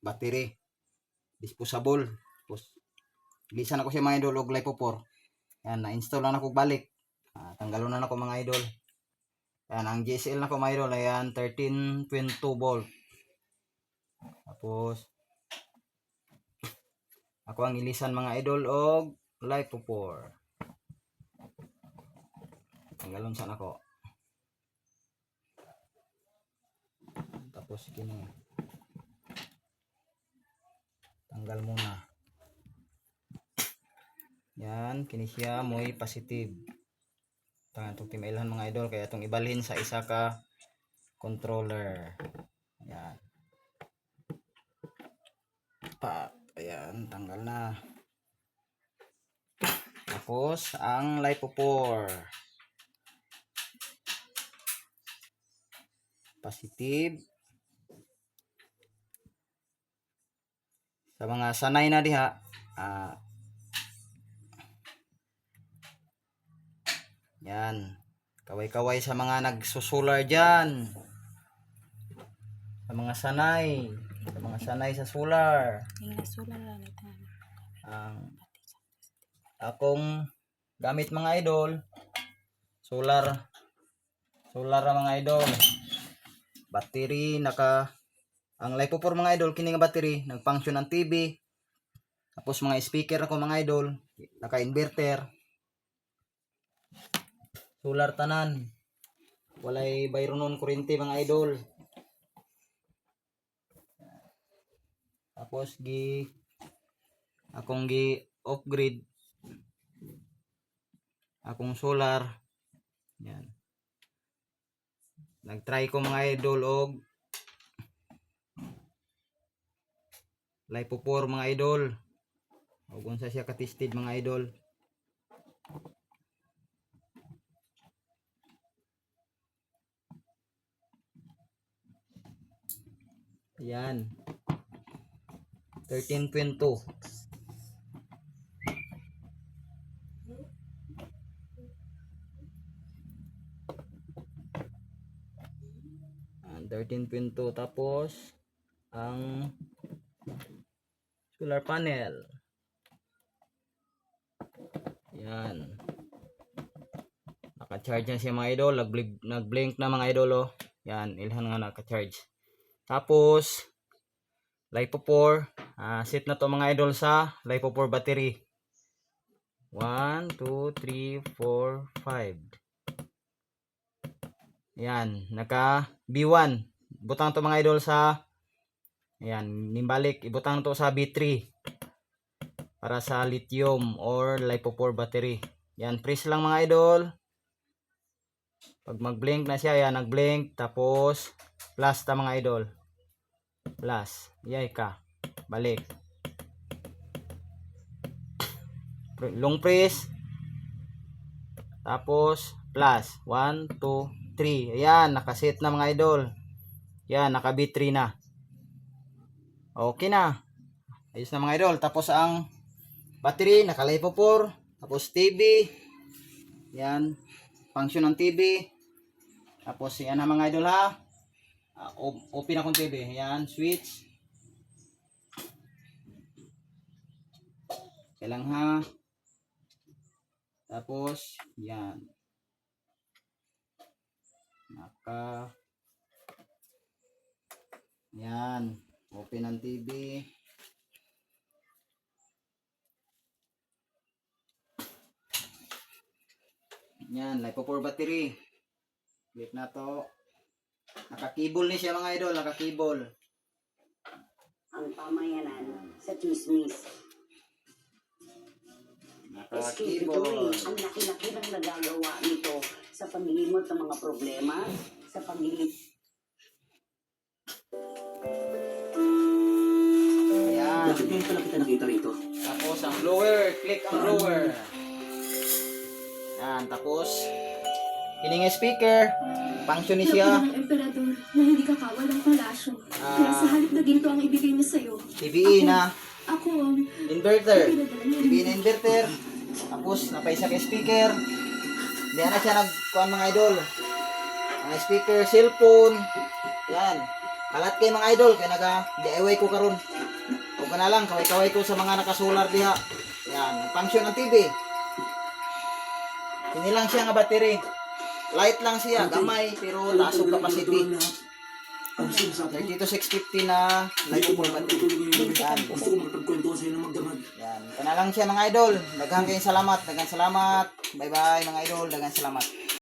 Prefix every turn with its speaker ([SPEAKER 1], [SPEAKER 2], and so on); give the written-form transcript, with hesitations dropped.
[SPEAKER 1] battery, disposable. Tapos ilisan ako siya mga idol og LiPo4. Yan, na-install na ako balik. Tanggalon na ako mga idol. Yan, ang GSL na ko mga idol, ayan, 13.2 volt. Tapos ako ang ilisan mga idol og LiPo4. Tanggalon sana ako. Tapos kini tanggal muna. Yan, kini siya mo'y positive. Itong timailan mga idol, kaya itong ibalhin sa isa ka controller. Yan. Ayan, tanggal na. Tapos ang LiPo4 positive. Sa mga sanay na diha, yan, kaway-kaway sa mga nagsusolar dyan, sa mga sanay sa solar. Akong gamit mga idol, solar mga idol, battery, ang LiPo4 mga idol, kini nga battery nag-function ang TV. Tapos mga speaker ako mga idol, naka-inverter, solar tanan, walay bayronon kuryente mga idol. Tapos akong off-grid akong solar. Yan, nag-try ko mga idol og LiPo4 mga idol, og unsa siya ka-tested mga idol. Ayan, 13.2. And 13.2. Tapos ang solar panel, yan, naka-charge na siya mga idol, nag-blink na mga idol, oh. Yan, ilhan nga naka-charge. Tapos LiPo4, set na to mga idol sa LiPo4 battery. 1, 2, 3, 4, 5. Yan, naka B1. Butang to mga idol sa, ayan, nimbalik, ibutang to sa B3 para sa lithium or LiPo4 battery. Yan, press lang mga idol. Pag mag-blink na siya, yan, nag-blink. Tapos plus ta mga idol, plus, yay ka, balik, long press, tapos plus, 1, 2, 3. Ayan, nakaset na mga idol. Yan, naka B3 na. Okay na, ayos na mga idol. Tapos ang battery, naka LiPo4. Tapos TV, yan, function ng TV. Tapos yan na mga idol ha. Open akong TV. Yan, switch. Kailang ha. Tapos yan, yan, open ang TV. Yan, LiPo4 battery. Click na to. Naka-cable ni siya mga idol, naka-cable.
[SPEAKER 2] Ang pamayanan sa chismis.
[SPEAKER 1] Naka-cable.
[SPEAKER 2] Ang laki-laki ng nagagawa nito sa paghilimot ng mga problema, sa paghilimot.
[SPEAKER 1] Ayan.
[SPEAKER 3] Bakit ngayon pala kita nakita rito?
[SPEAKER 1] Tapos ang blower, click ang blower. Yan, tapos kining speaker, function ni siya.
[SPEAKER 4] Ng emperador na hindi kakawal ng palasyo. Kaya sa halip na ginto ang ibigay niya sa'yo.
[SPEAKER 1] TVE na
[SPEAKER 4] Ako ang
[SPEAKER 1] inverter.
[SPEAKER 4] pinadala niya.
[SPEAKER 1] TVE na inverter. Tapos napaisa ka speaker. Diyan na siya nagkuhan mga idol. Ang speaker, cellphone. Yan. Kalat kay mga idol kay naga DIY ko karon. O kana lang kaway-kaway ko sa mga naka-solar diha. Yan, function ng TV. Kini lang siya nga battery. Light lang siya, gamay pero taas og capacity. 32650 na lightable battery. Yan. Yan, kana lang siya mga idol. Daghang kayong salamat, daghang salamat. Bye-bye mga idol, daghang salamat.